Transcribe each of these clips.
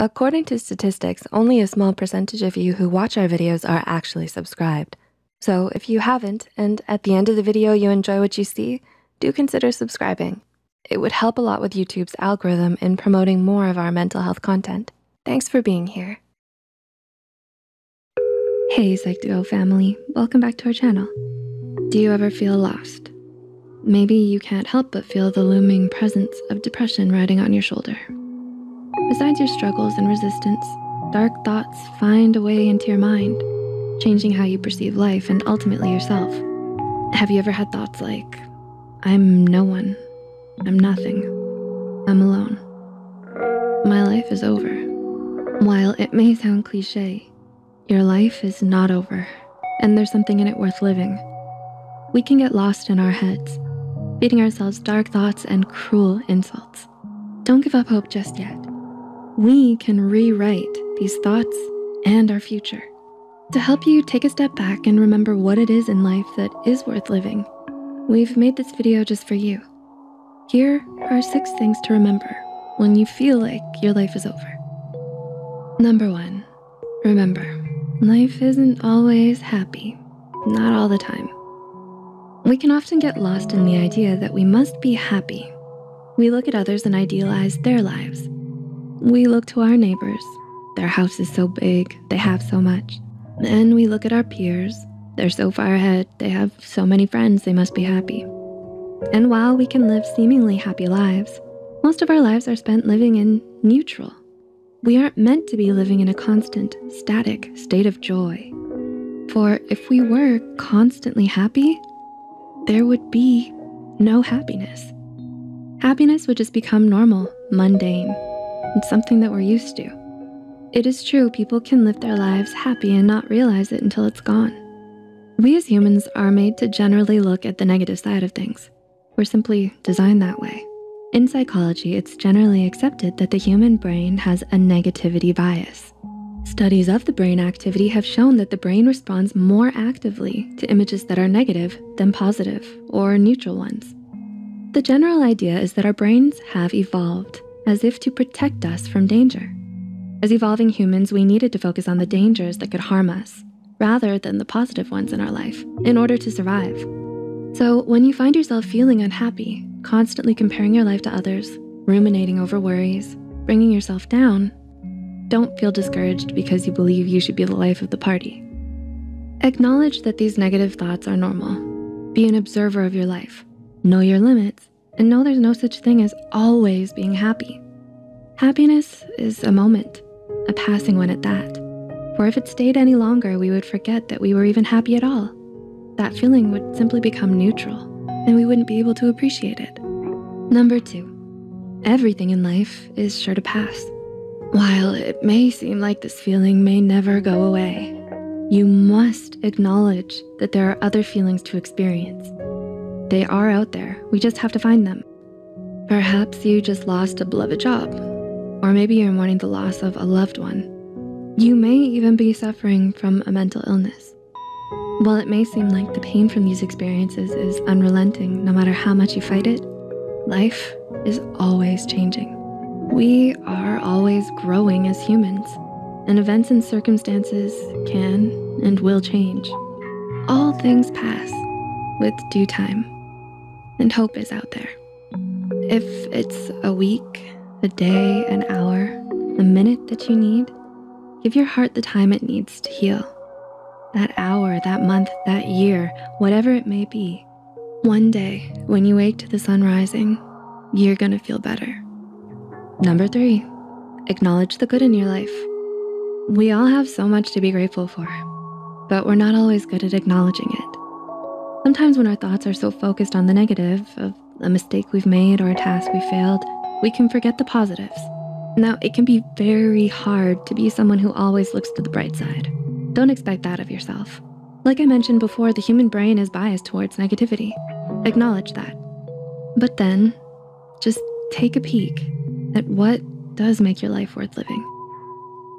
According to statistics, only a small percentage of you who watch our videos are actually subscribed. So if you haven't, and at the end of the video you enjoy what you see, do consider subscribing. It would help a lot with YouTube's algorithm in promoting more of our mental health content. Thanks for being here. Hey Psiko2Go family, welcome back to our channel. Do you ever feel lost? Maybe you can't help but feel the looming presence of depression riding on your shoulder. Besides your struggles and resistance, dark thoughts find a way into your mind, changing how you perceive life and ultimately yourself. Have you ever had thoughts like, I'm no one, I'm nothing, I'm alone, my life is over? While it may sound cliche, your life is not over, and there's something in it worth living. We can get lost in our heads, feeding ourselves dark thoughts and cruel insults. Don't give up hope just yet. We can rewrite these thoughts and our future. To help you take a step back and remember what it is in life that is worth living, we've made this video just for you. Here are 6 things to remember when you feel like your life is over. Number 1, remember, life isn't always happy, not all the time. We can often get lost in the idea that we must be happy. We look at others and idealize their lives. We look to our neighbors, their house is so big, they have so much. And we look at our peers, they're so far ahead, they have so many friends, they must be happy. And while we can live seemingly happy lives, most of our lives are spent living in neutral. We aren't meant to be living in a constant, static state of joy. For if we were constantly happy, there would be no happiness. Happiness would just become normal, mundane, and something that we're used to. It is true, people can live their lives happy and not realize it until it's gone. We as humans are made to generally look at the negative side of things. We're simply designed that way. In psychology, it's generally accepted that the human brain has a negativity bias. Studies of the brain activity have shown that the brain responds more actively to images that are negative than positive or neutral ones. The general idea is that our brains have evolved as if to protect us from danger. As evolving humans, we needed to focus on the dangers that could harm us rather than the positive ones in our life in order to survive. So when you find yourself feeling unhappy, constantly comparing your life to others, ruminating over worries, bringing yourself down, don't feel discouraged because you believe you should be the life of the party. Acknowledge that these negative thoughts are normal. Be an observer of your life. Know your limits, and know there's no such thing as always being happy. Happiness is a moment, a passing one at that. For if it stayed any longer, we would forget that we were even happy at all. That feeling would simply become neutral, and we wouldn't be able to appreciate it. Number 2, everything in life is sure to pass. While it may seem like this feeling may never go away, you must acknowledge that there are other feelings to experience. They are out there, we just have to find them. Perhaps you just lost a beloved job, or maybe you're mourning the loss of a loved one. You may even be suffering from a mental illness. While it may seem like the pain from these experiences is unrelenting no matter how much you fight it, life is always changing. We are always growing as humans, and events and circumstances can and will change. All things pass with due time, and hope is out there. If it's a week, a day, an hour, a minute that you need, give your heart the time it needs to heal. That hour, that month, that year, whatever it may be, one day when you wake to the sun rising, you're gonna feel better. Number 3, acknowledge the good in your life. We all have so much to be grateful for, but we're not always good at acknowledging it. Sometimes when our thoughts are so focused on the negative of a mistake we've made or a task we failed, we can forget the positives. Now, it can be very hard to be someone who always looks to the bright side. Don't expect that of yourself. Like I mentioned before, the human brain is biased towards negativity. Acknowledge that. But then, just take a peek at what does make your life worth living.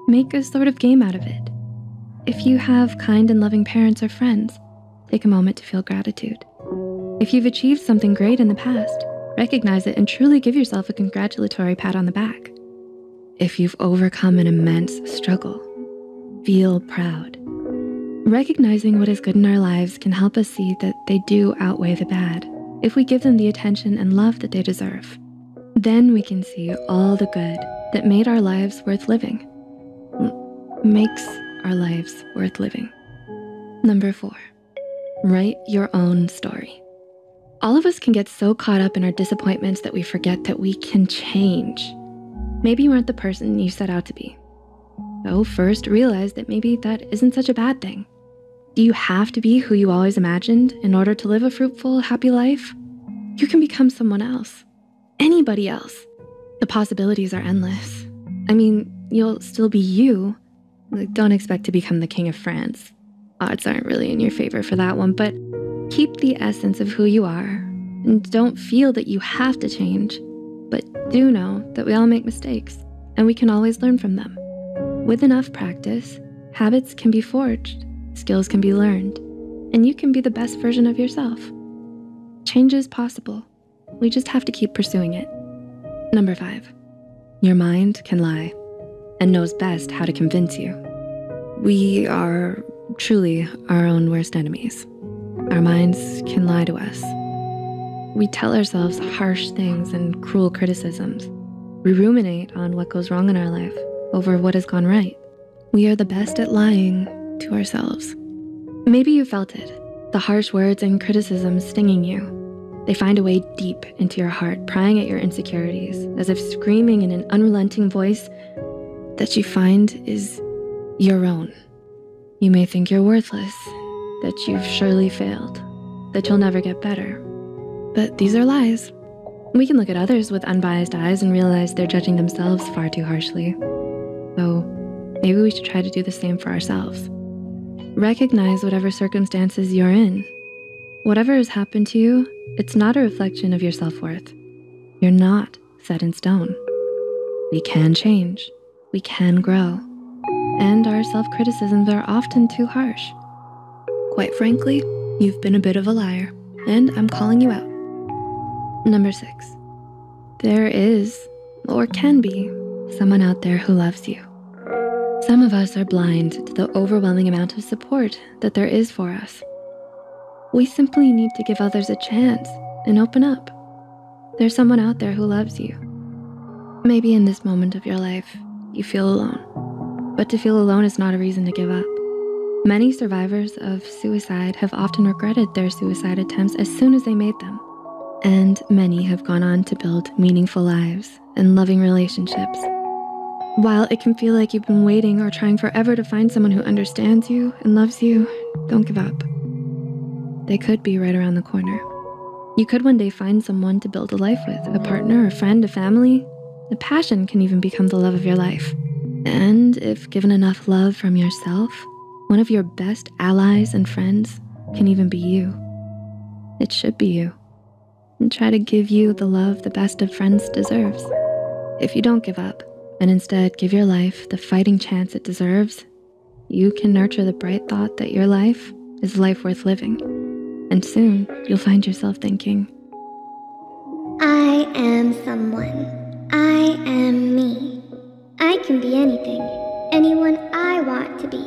Make a sort of game out of it. If you have kind and loving parents or friends, take a moment to feel gratitude. If you've achieved something great in the past, recognize it and truly give yourself a congratulatory pat on the back. if you've overcome an immense struggle. Feel proud. Recognizing what is good in our lives can help us see that they do outweigh the bad if we give them the attention and love that they deserve. Then we can see all the good that made our lives worth living. Makes our lives worth living. Number 4, write your own story. All of us can get so caught up in our disappointments that we forget that we can change. Maybe you aren't the person you set out to be. So first, realize that maybe that isn't such a bad thing. Do you have to be who you always imagined in order to live a fruitful, happy life? You can become someone else. Anybody else. The possibilities are endless. I mean, you'll still be you. Don't expect to become the King of France. Odds aren't really in your favor for that one, but keep the essence of who you are and don't feel that you have to change, but do know that we all make mistakes and we can always learn from them. With enough practice, habits can be forged, skills can be learned, and you can be the best version of yourself. Change is possible. We just have to keep pursuing it. Number 5, your mind can lie and knows best how to convince you. We are truly our own worst enemies. Our minds can lie to us. We tell ourselves harsh things and cruel criticisms. We ruminate on what goes wrong in our life over what has gone right. We are the best at lying to ourselves. Maybe you felt it, the harsh words and criticisms stinging you. They find a way deep into your heart, prying at your insecurities, as if screaming in an unrelenting voice that you find is your own. You may think you're worthless, that you've surely failed, that you'll never get better. But these are lies. We can look at others with unbiased eyes and realize they're judging themselves far too harshly. So maybe we should try to do the same for ourselves. Recognize whatever circumstances you're in. Whatever has happened to you, it's not a reflection of your self-worth. You're not set in stone. We can change, we can grow, and our self-criticisms are often too harsh. Quite frankly, you've been a bit of a liar, and I'm calling you out. Number 6, there is, or can be, someone out there who loves you. Some of us are blind to the overwhelming amount of support that there is for us. We simply need to give others a chance and open up. There's someone out there who loves you. Maybe in this moment of your life, you feel alone, but to feel alone is not a reason to give up. Many survivors of suicide have often regretted their suicide attempts as soon as they made them. And many have gone on to build meaningful lives and loving relationships. While it can feel like you've been waiting or trying forever to find someone who understands you and loves you, don't give up. They could be right around the corner. You could one day find someone to build a life with, a partner, a friend, a family. A passion can even become the love of your life. And if given enough love from yourself, one of your best allies and friends can even be you. It should be you. And try to give you the love the best of friends deserves. If you don't give up, and instead give your life the fighting chance it deserves, you can nurture the bright thought that your life is a life worth living. And soon, you'll find yourself thinking, I am someone. I am me. I can be anything, anyone I want to be.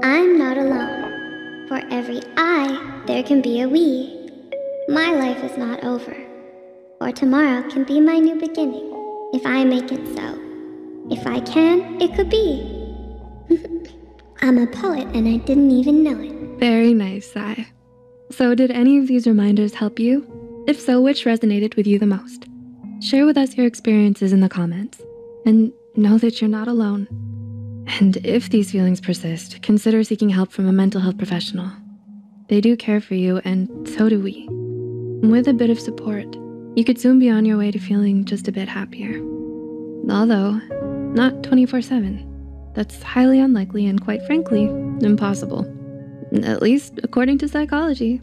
I'm not alone. For every I, there can be a we. My life is not over. For tomorrow can be my new beginning, if I make it so. If I can, it could be. I'm a poet and I didn't even know it. Very nice, Sai. So did any of these reminders help you? If so, which resonated with you the most? Share with us your experiences in the comments. And know that you're not alone. And if these feelings persist, consider seeking help from a mental health professional. They do care for you, and so do we. With a bit of support, you could soon be on your way to feeling just a bit happier. Although, not 24/7. That's highly unlikely and quite frankly, impossible. At least according to psychology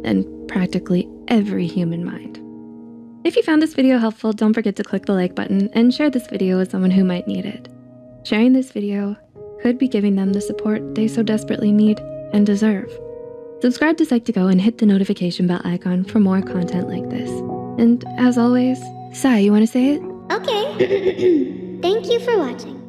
and practically every human mind. If you found this video helpful, don't forget to click the like button and share this video with someone who might need it. Sharing this video could be giving them the support they so desperately need and deserve. Subscribe to Psiko2Go and hit the notification bell icon for more content like this. And as always, Sai, you wanna say it? Okay. Thank you for watching.